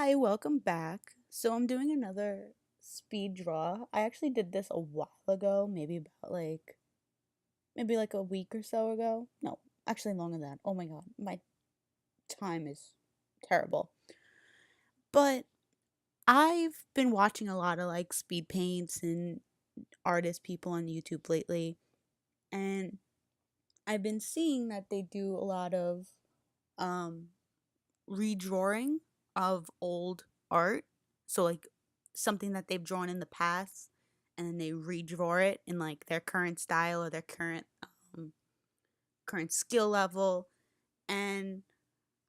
Hi, welcome back. So I'm doing another speed draw. I actually did this a while ago, maybe about maybe like a week or so ago. No, actually longer than that. Oh my god, my time is terrible. But I've been watching a lot of like speed paints and artist people on YouTube lately, and I've been seeing that they do a lot of um redrawing of old art. So like something that they've drawn in the past and then they redraw it in like their current style or their um current skill level. And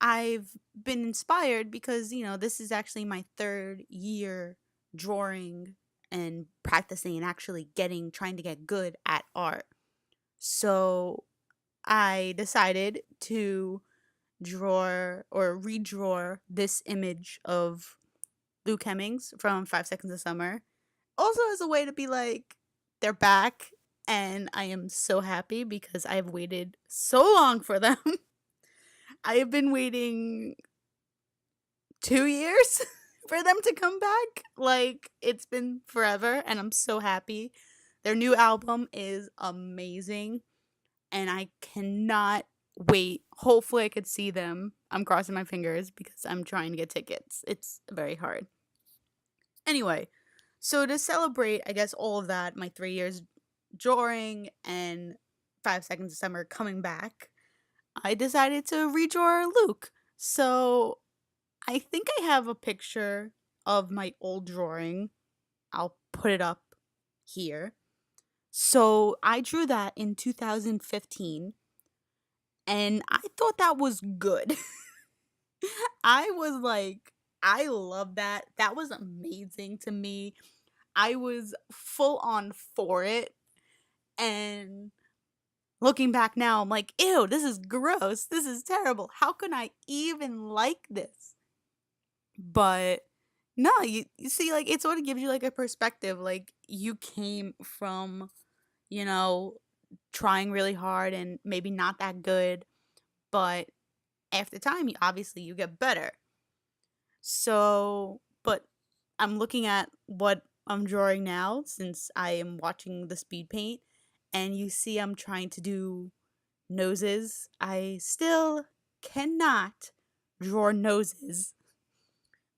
I've been inspired because, this is actually my third year drawing and practicing and actually trying to get good at art. So I decided to draw or redraw this image of Luke Hemmings from 5 Seconds of Summer. Also as a way to be like, they're back. And I am so happy because I have waited so long for them. I have been waiting 2 years for them to come back. Like, it's been forever, and I'm so happy. Their new album is amazing, and I cannot wait. Hopefully, I could see them. I'm crossing my fingers because I'm trying to get tickets. It's very hard. Anyway, so to celebrate, I guess, all of that, my 3 years drawing and 5 Seconds of Summer coming back, I decided to redraw Luke. So I think I have a picture of my old drawing. I'll put it up here. So I drew that in 2015 and I thought that was good. I was like, I love that. That was amazing to me. I was full on for it. And looking back now, I'm like, ew, this is gross. This is terrible. How can I even like this? But no, you see, like, it sort of gives you like a perspective. Like, you came from, you know, trying really hard and maybe not that good, but after time, you get better. So, but I'm looking at what I'm drawing now since I am watching the speed paint, and you see I'm trying to do noses. I still cannot draw noses.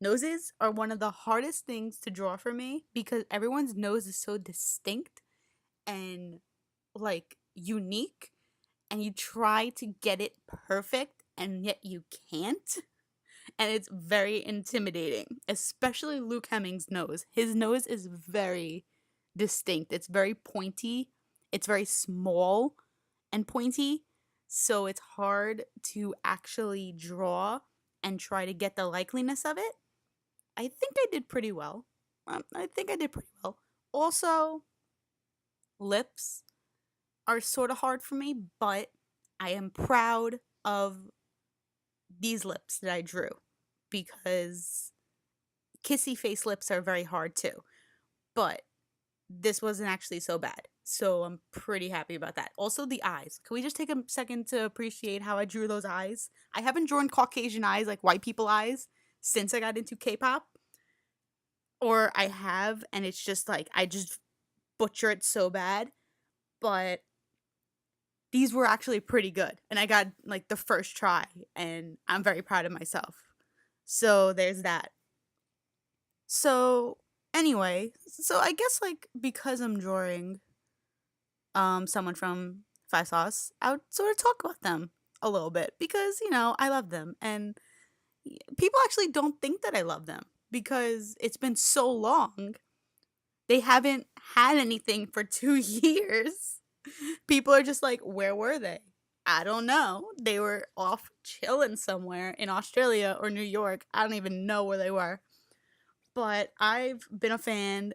Noses are one of the hardest things to draw for me because everyone's nose is so distinct and like unique, and you try to get it perfect and yet you can't. And it's very intimidating, especially Luke Hemmings' nose. His nose is very distinct. It's very pointy. It's very small and pointy. So it's hard to actually draw and try to get the likeliness of it. I think I did pretty well. I think I did pretty well. Also, lips are sort of hard for me, but I am proud of these lips that I drew because kissy face lips are very hard too. But this wasn't actually so bad. So I'm pretty happy about that. Also, the eyes. Can we just take a second to appreciate how I drew those eyes? I haven't drawn Caucasian eyes, like white people eyes, since I got into K pop. Or I have, and it's just like, I just butcher it so bad. But these were actually pretty good. And I got like the first try, and I'm very proud of myself. So there's that. So anyway, so I guess like because I'm drawing someone from Five Sauce, I would sort of talk about them a little bit because, I love them. And people actually don't think that I love them because it's been so long. They haven't had anything for 2 years. People are just like, where were they? I don't know. They were off chilling somewhere in Australia or New York. I don't even know where they were. But I've been a fan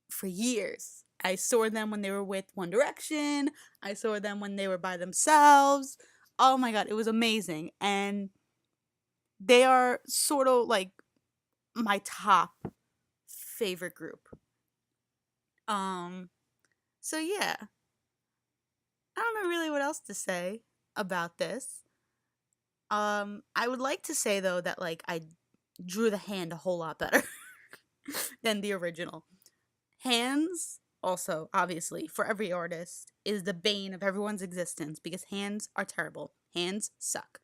for years. I saw them when they were with One Direction. I saw them when they were by themselves. Oh my god, it was amazing. And they are sort of like my top favorite group. Um so yeah, I don't know really what else to say about this. I would like to say though that like I drew the hand a whole lot better than the original. Hands, also, obviously, for every artist, is the bane of everyone's existence because hands are terrible. Hands suck.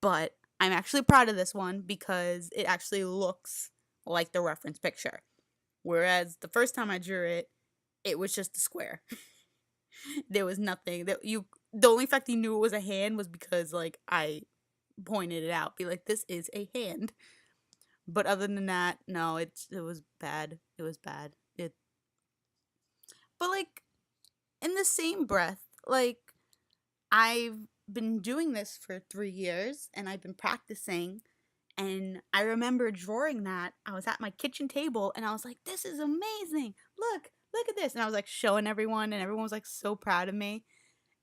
But I'm actually proud of this one because it actually looks like the reference picture. Whereas the first time I drew it, it was just a square. There was nothing that you. The only fact you knew it was a hand was because like I pointed it out, be like, this is a hand. But other than that, no, it was bad. It was bad. It. But like in the same breath, like I've been doing this for 3 years and I've been practicing. And I remember drawing that. I was at my kitchen table and I was like, this is amazing. Look at this. And I was like showing everyone and everyone was like so proud of me.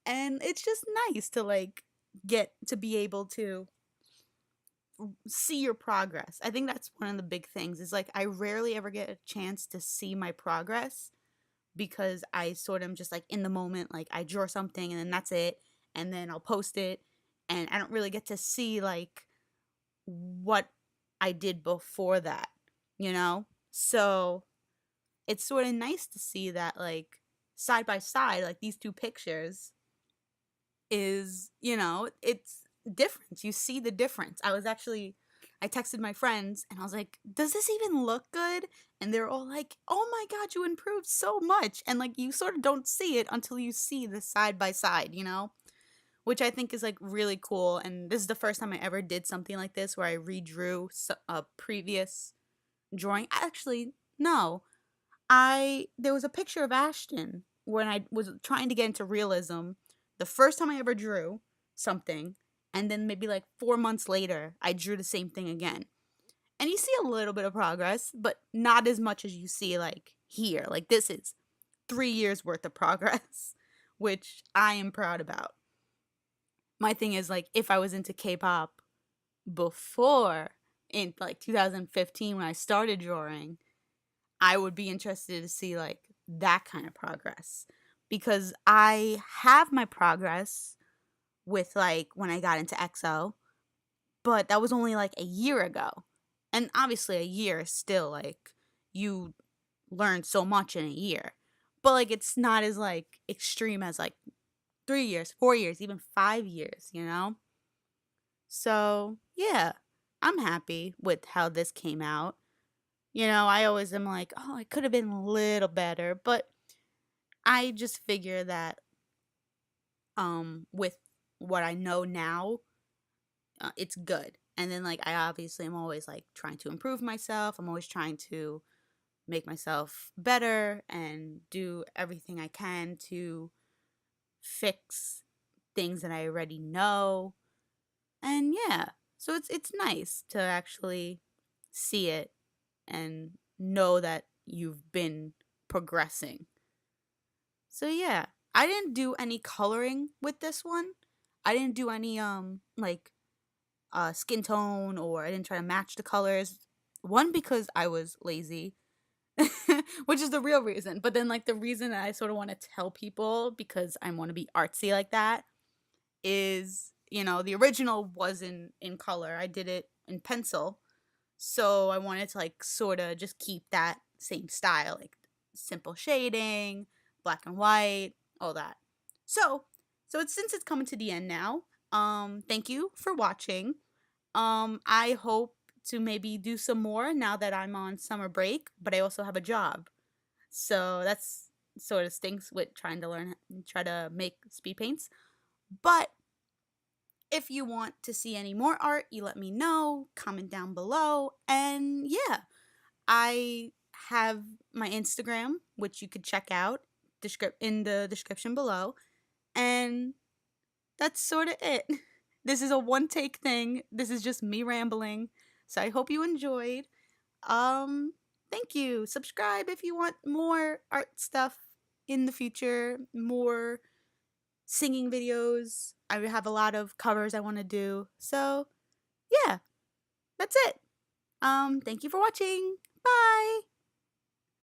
And it's just nice to like get to be able to see your progress. I think that's one of the big things is like I rarely ever get a chance to see my progress because I sort of am just like in the moment, like I draw something and then that's it. And then I'll post it. And I don't really get to see like what I did before that, you know? So it's sort of nice to see that, like, side by side, like these two pictures is, it's different. You see the difference. I texted my friends and I was like, does this even look good? And they're all like, oh my God, you improved so much. And like, you sort of don't see it until you see the side by side, which I think is like really cool. And this is the first time I ever did something like this where I redrew a previous drawing. Actually, no. There was a picture of Ashton when I was trying to get into realism. The first time I ever drew something, and then maybe like 4 months later, I drew the same thing again. And you see a little bit of progress, but not as much as you see like here. Like this is 3 years worth of progress, which I am proud about. My thing is like if I was into K-pop before in like 2015 when I started drawing, I would be interested to see like that kind of progress because I have my progress with like when I got into EXO, but that was only like a year ago. And obviously a year is still like you learn so much in a year. But like it's not as like extreme as like 3 years, 4 years, even 5 years, So, yeah, I'm happy with how this came out. I always am like, oh, it could have been a little better, but I just figure that with what I know now, it's good. And then like I obviously am always like trying to improve myself. I'm always trying to make myself better and do everything I can to fix things that I already know. And yeah, so it's nice to actually see it and know that you've been progressing. So yeah, I didn't do any coloring with this one. I didn't do any like skin tone or I didn't try to match the colors. One because I was lazy, which is the real reason. But then like the reason that I sort of want to tell people because I want to be artsy like that is, the original was in color. I did it in pencil. So I wanted to like sort of just keep that same style, like simple shading, black and white, all that. So it's since it's coming to the end now. Thank you for watching. I hope to maybe do some more now that I'm on summer break, but I also have a job. So that's sort of stinks with trying to try to make speed paints. But if you want to see any more art, you let me know, comment down below, and yeah, I have my Instagram, which you could check out in the description below, and that's sort of it. This is a one take thing. This is just me rambling. So I hope you enjoyed. Thank you. Subscribe if you want more art stuff in the future, more singing videos. I have a lot of covers I want to do. So, yeah. That's it. Thank you for watching. Bye.